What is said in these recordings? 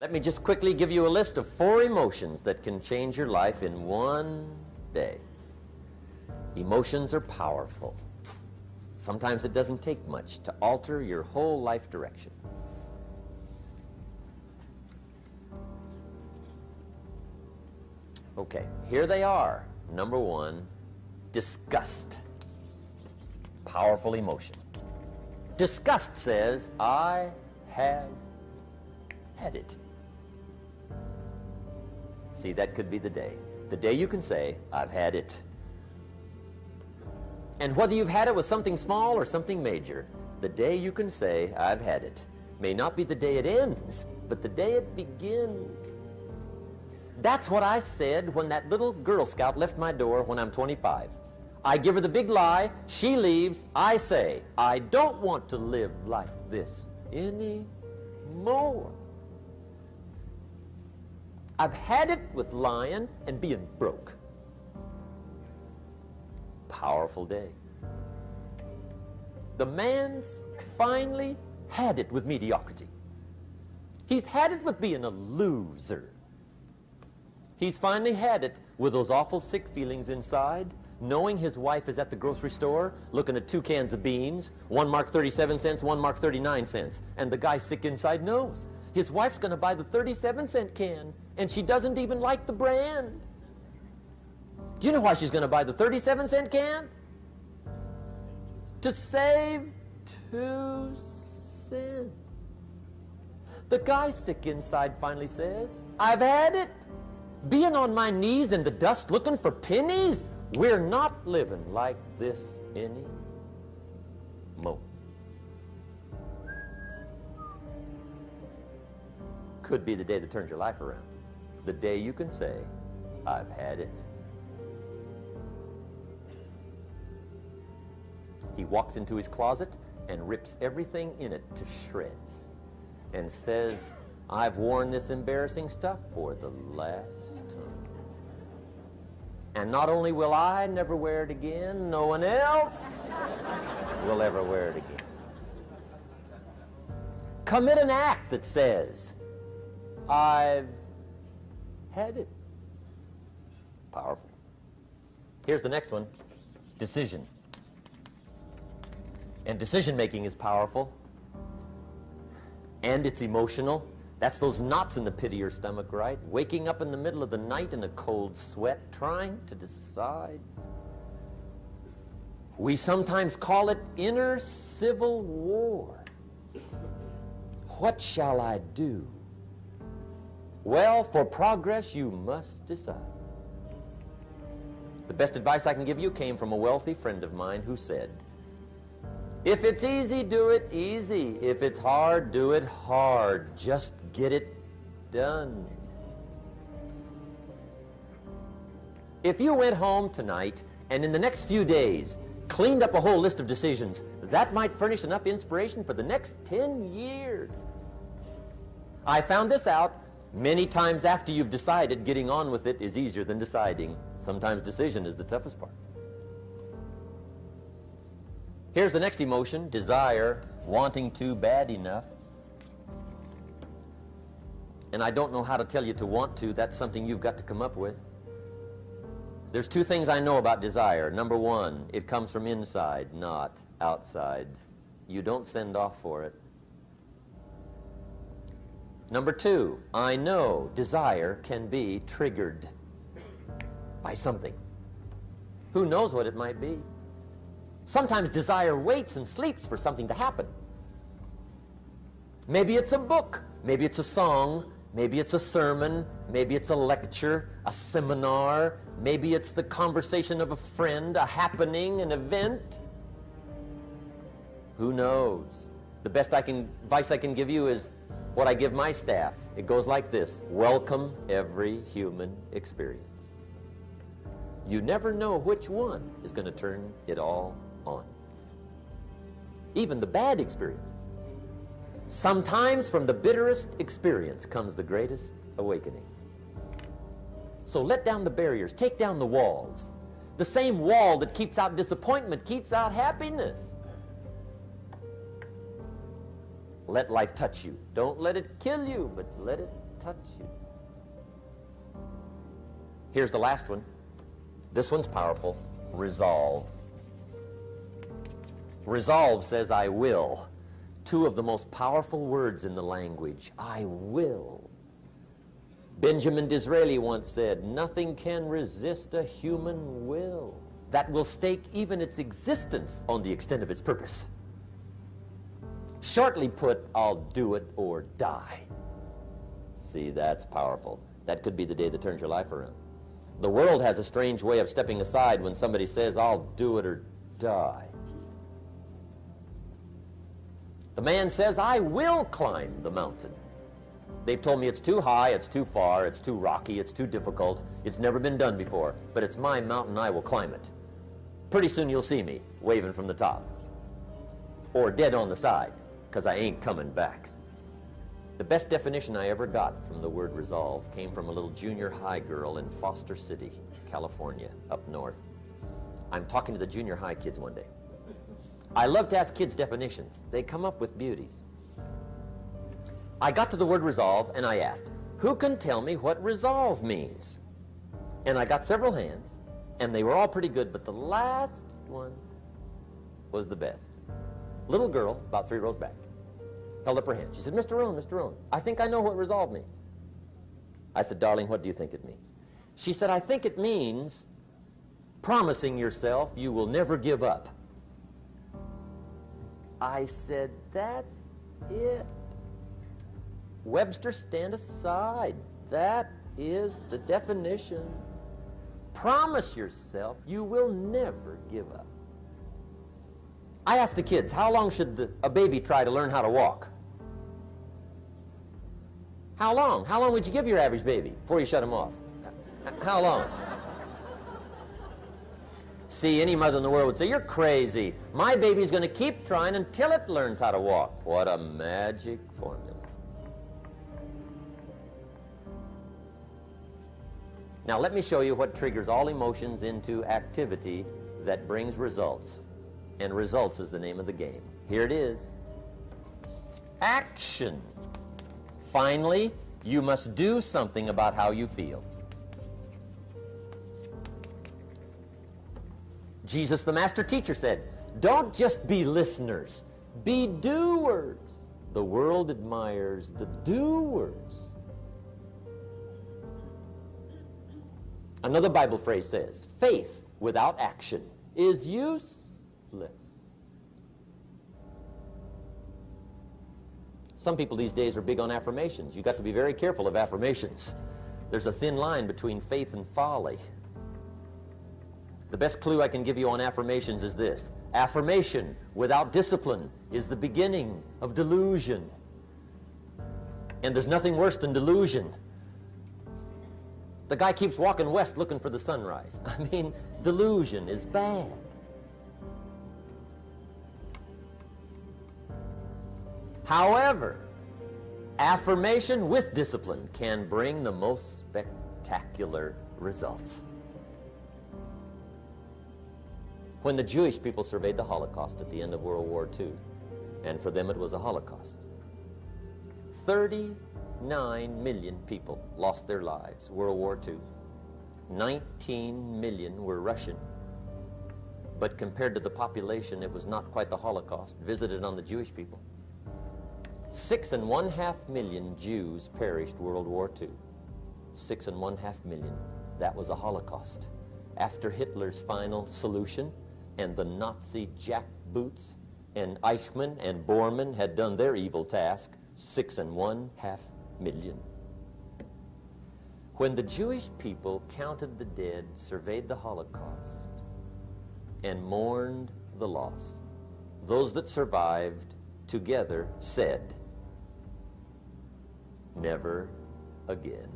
Let me just quickly give you a list of 4 emotions that can change your life in one day. Emotions are powerful. Sometimes it doesn't take much to alter your whole life direction. Okay, here they are. Number 1, disgust. Powerful emotion. Disgust says, I have had it. See, that could be the day. The day you can say, I've had it. And whether you've had it with something small or something major, the day you can say, I've had it, may not be the day it ends, but the day it begins. That's what I said when that little Girl Scout left my door when I'm 25. I give her the big lie, she leaves, I say, I don't want to live like this anymore. I've had it with lying and being broke. Powerful day. The man's finally had it with mediocrity. He's had it with being a loser. He's finally had it with those awful sick feelings inside, knowing his wife is at the grocery store looking at 2 cans of beans, one marked 37 cents, one marked 39 cents, and the guy sick inside knows his wife's going to buy the 37-cent can, and she doesn't even like the brand. Do you know why she's going to buy the 37-cent can? To save 2 cents. The guy sick inside finally says, I've had it. Being on my knees in the dust looking for pennies, we're not living like this anymore. Could be the day that turns your life around. The day you can say, I've had it. He walks into his closet and rips everything in it to shreds and says, I've worn this embarrassing stuff for the last time. And not only will I never wear it again, no one else will ever wear it again. Commit an act that says, I've had it. Powerful. Here's the next one, decision. And decision making is powerful. And it's emotional. That's those knots in the pit of your stomach, right? Waking up in the middle of the night in a cold sweat, trying to decide. We sometimes call it inner civil war. What shall I do? Well, for progress, you must decide. The best advice I can give you came from a wealthy friend of mine who said, if it's easy, do it easy. If it's hard, do it hard. Just get it done. If you went home tonight and in the next few days cleaned up a whole list of decisions, that might furnish enough inspiration for the next 10 years. I found this out many times after you've decided. Getting on with it is easier than deciding. Sometimes decision is the toughest part. Here's the next emotion, desire, wanting to bad enough. And I don't know how to tell you to want to. That's something you've got to come up with. There's 2 things I know about desire. Number 1, it comes from inside, not outside. You don't send off for it. Number 2, I know desire can be triggered by something. Who knows what it might be? Sometimes desire waits and sleeps for something to happen. Maybe it's a book, maybe it's a song, maybe it's a sermon, maybe it's a lecture, a seminar, maybe it's the conversation of a friend, a happening, an event. Who knows? The best advice I can give you is what I give my staff. It goes like this: welcome every human experience. You never know which one is going to turn it all on. Even the bad experiences. Sometimes from the bitterest experience comes the greatest awakening. So let down the barriers, take down the walls. The same wall that keeps out disappointment keeps out happiness. Let life touch you. Don't let it kill you, but let it touch you. Here's the last one. This one's powerful. Resolve. Resolve says, I will. Two of the most powerful words in the language. I will. Benjamin Disraeli once said, nothing can resist a human will that will stake even its existence on the extent of its purpose. Shortly put, I'll do it or die. See, that's powerful. That could be the day that turns your life around. The world has a strange way of stepping aside when somebody says, I'll do it or die. The man says, I will climb the mountain. They've told me it's too high, it's too far, it's too rocky, it's too difficult, it's never been done before, but it's my mountain, I will climb it. Pretty soon you'll see me waving from the top. Or dead on the side, because I ain't coming back. The best definition I ever got from the word resolve came from a little junior high girl in Foster City, California, up north. I'm talking to the junior high kids one day. I love to ask kids definitions. They come up with beauties. I got to the word resolve and I asked, who can tell me what resolve means? And I got several hands, and they were all pretty good, but the last one was the best. Little girl, about 3 rows back, held up her hand. She said, Mr. Rohn, I think I know what resolve means. I said, darling, what do you think it means? She said, I think it means promising yourself you will never give up. I said, that's it. Webster, stand aside. That is the definition. Promise yourself you will never give up. I asked the kids, how long should a baby try to learn how to walk? How long? How long would you give your average baby before you shut him off? How long? See, any mother in the world would say, you're crazy. My baby's going to keep trying until it learns how to walk. What a magic formula. Now let me show you what triggers all emotions into activity that brings results. And results is the name of the game. Here it is. Action. Finally, you must do something about how you feel. Jesus, the master teacher, said, don't just be listeners, be doers. The world admires the doers. Another Bible phrase says, faith without action is useless. Some people these days are big on affirmations. You've got to be very careful of affirmations. There's a thin line between faith and folly. The best clue I can give you on affirmations is this. Affirmation without discipline is the beginning of delusion. And there's nothing worse than delusion. The guy keeps walking west looking for the sunrise. I mean, delusion is bad. However, affirmation with discipline can bring the most spectacular results. When the Jewish people surveyed the Holocaust at the end of World War II, and for them it was a Holocaust, 39 million people lost their lives, World War II. 19 million were Russian. But compared to the population, it was not quite the Holocaust visited on the Jewish people. 6.5 million Jews perished World War II. 6.5 million. That was a Holocaust. After Hitler's final solution and the Nazi jackboots and Eichmann and Bormann had done their evil task, 6.5 million. When the Jewish people counted the dead, surveyed the Holocaust, and mourned the loss, those that survived together said, never again.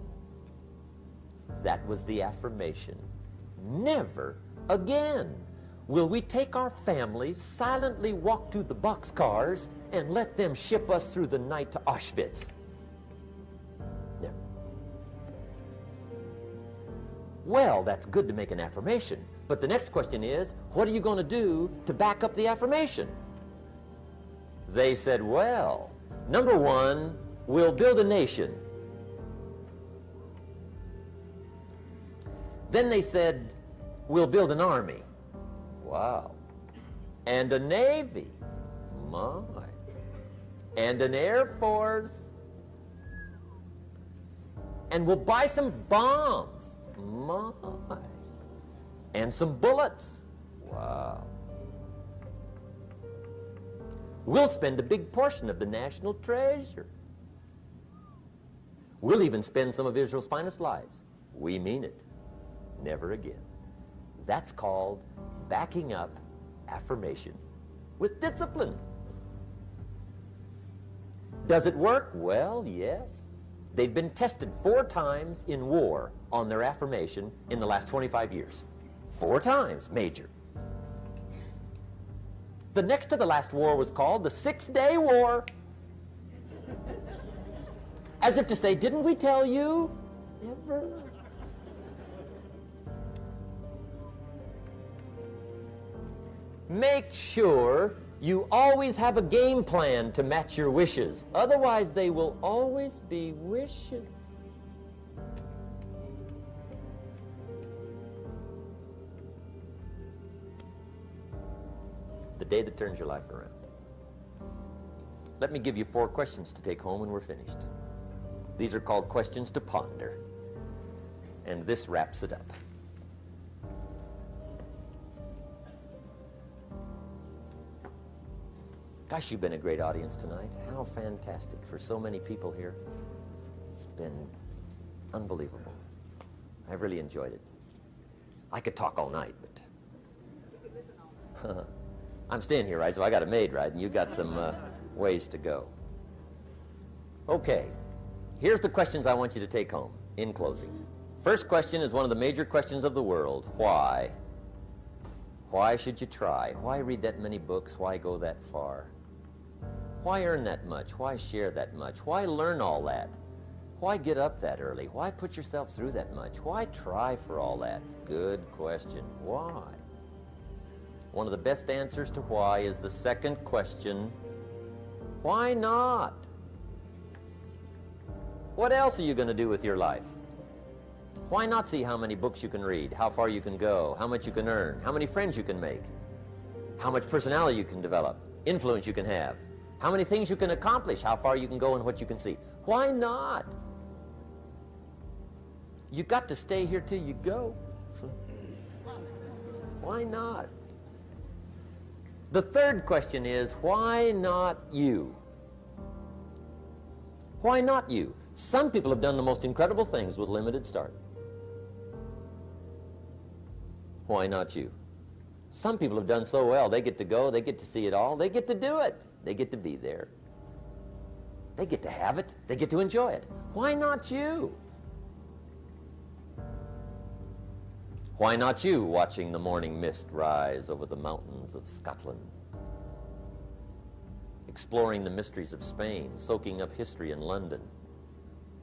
That was the affirmation. Never again will we take our families, silently walk to the boxcars, and let them ship us through the night to Auschwitz. Never. Well, that's good to make an affirmation, but the next question is, what are you going to do to back up the affirmation? They said, well, number one, we'll build a nation. Then they said, we'll build an army. Wow. And a navy. My. And an air force. And we'll buy some bombs. My. And some bullets. Wow. We'll spend a big portion of the national treasure. We'll even spend some of Israel's finest lives. We mean it. Never again. That's called backing up affirmation with discipline. Does it work? Well, yes. They've been tested 4 times in war on their affirmation in the last 25 years. 4 times, major. The next to the last war was called the 6-Day War. As if to say, didn't we tell you? Never. Make sure you always have a game plan to match your wishes. Otherwise, they will always be wishes. The day that turns your life around. Let me give you 4 questions to take home when we're finished. These are called questions to ponder. And this wraps it up. Gosh, you've been a great audience tonight. How fantastic for so many people here. It's been unbelievable. I've really enjoyed it. I could talk all night, but I'm staying here, right? So I got a maid, right? And you got some ways to go. Okay, here's the questions I want you to take home in closing. First question is one of the major questions of the world. Why? Why should you try? Why read that many books? Why go that far? Why earn that much? Why share that much? Why learn all that? Why get up that early? Why put yourself through that much? Why try for all that? Good question. Why? One of the best answers to why is the second question. Why not? What else are you going to do with your life? Why not see how many books you can read, how far you can go, how much you can earn, how many friends you can make, how much personality you can develop, influence you can have, how many things you can accomplish, how far you can go, and what you can see? Why not? You got to stay here till you go. Why not? The third question is, why not you? Why not you? Some people have done the most incredible things with limited start. Why not you? Some people have done so well, they get to go, they get to see it all, they get to do it. They get to be there. They get to have it. They get to enjoy it. Why not you? Why not you watching the morning mist rise over the mountains of Scotland? Exploring the mysteries of Spain, soaking up history in London.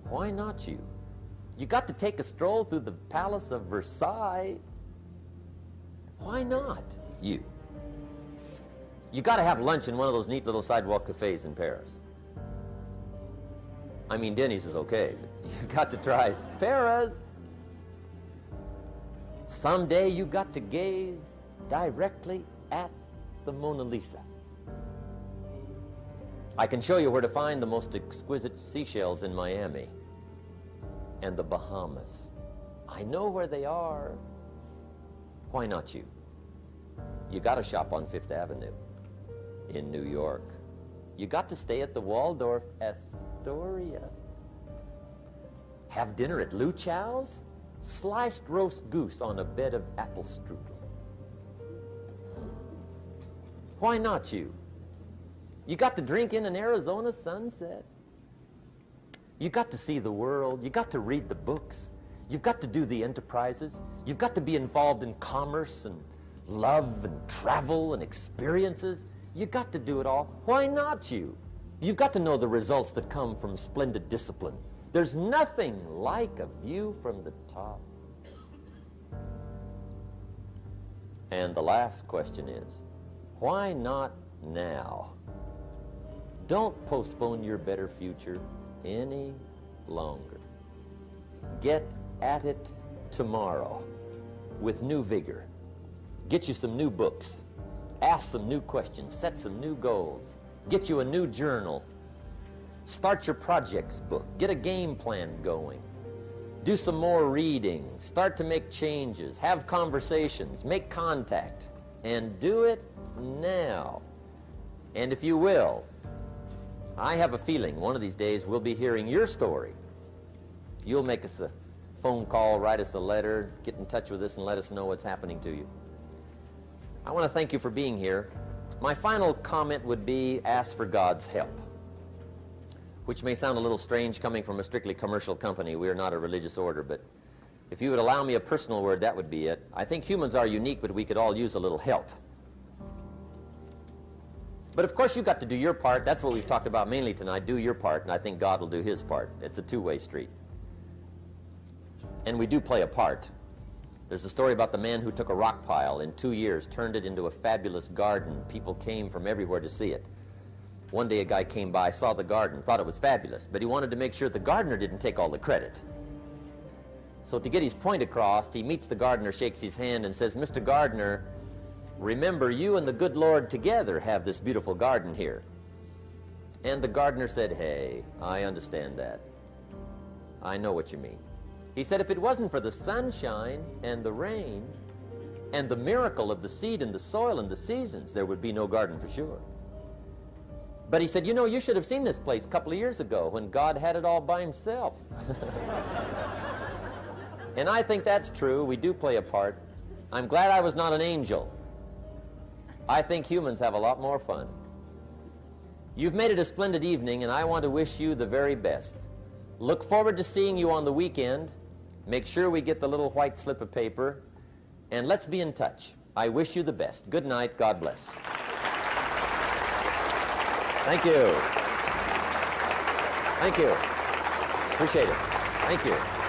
Why not you? You got to take a stroll through the Palace of Versailles. Why not you? You got to have lunch in one of those neat little sidewalk cafes in Paris. I mean, Denny's is okay, but you got to try Paris. Someday you got to gaze directly at the Mona Lisa. I can show you where to find the most exquisite seashells in Miami and the Bahamas. I know where they are. Why not you? You got to shop on Fifth Avenue in New York. You got to stay at the Waldorf Astoria. Have dinner at Lou Chow's? Sliced roast goose on a bed of apple strudel. Why not you? You got to drink in an Arizona sunset. You got to see the world. You got to read the books. You've got to do the enterprises. You've got to be involved in commerce and love and travel and experiences. You got to do it all. Why not you? You've got to know the results that come from splendid discipline. There's nothing like a view from the top. And the last question is, why not now? Don't postpone your better future any longer. Get at it tomorrow with new vigor. Get you some new books. Ask some new questions. Set some new goals. Get you a new journal. Start your projects book. Get a game plan going. Do some more reading. Start to make changes. Have conversations. Make contact. And do it now. And if you will, I have a feeling one of these days we'll be hearing your story. You'll make us a phone call, write us a letter, get in touch with us and let us know what's happening to you. I want to thank you for being here. My final comment would be ask for God's help, which may sound a little strange coming from a strictly commercial company. We are not a religious order, but if you would allow me a personal word, that would be it. I think humans are unique, but we could all use a little help. But of course you've got to do your part. That's what we've talked about mainly tonight. Do your part, and I think God will do his part. It's a two-way street. And we do play a part. There's a story about the man who took a rock pile in 2 years, turned it into a fabulous garden. People came from everywhere to see it. One day a guy came by, saw the garden, thought it was fabulous, but he wanted to make sure the gardener didn't take all the credit. So to get his point across, he meets the gardener, shakes his hand, and says, "Mr. Gardener, remember, you and the good Lord together have this beautiful garden here." And the gardener said, "Hey, I understand that. I know what you mean." He said, "If it wasn't for the sunshine and the rain and the miracle of the seed and the soil and the seasons, there would be no garden for sure." But he said, "You know, you should have seen this place a couple of years ago when God had it all by himself." And I think that's true. We do play a part. I'm glad I was not an angel. I think humans have a lot more fun. You've made it a splendid evening, and I want to wish you the very best. Look forward to seeing you on the weekend. Make sure we get the little white slip of paper, and let's be in touch. I wish you the best. Good night. God bless. Thank you. Thank you. Appreciate it. Thank you.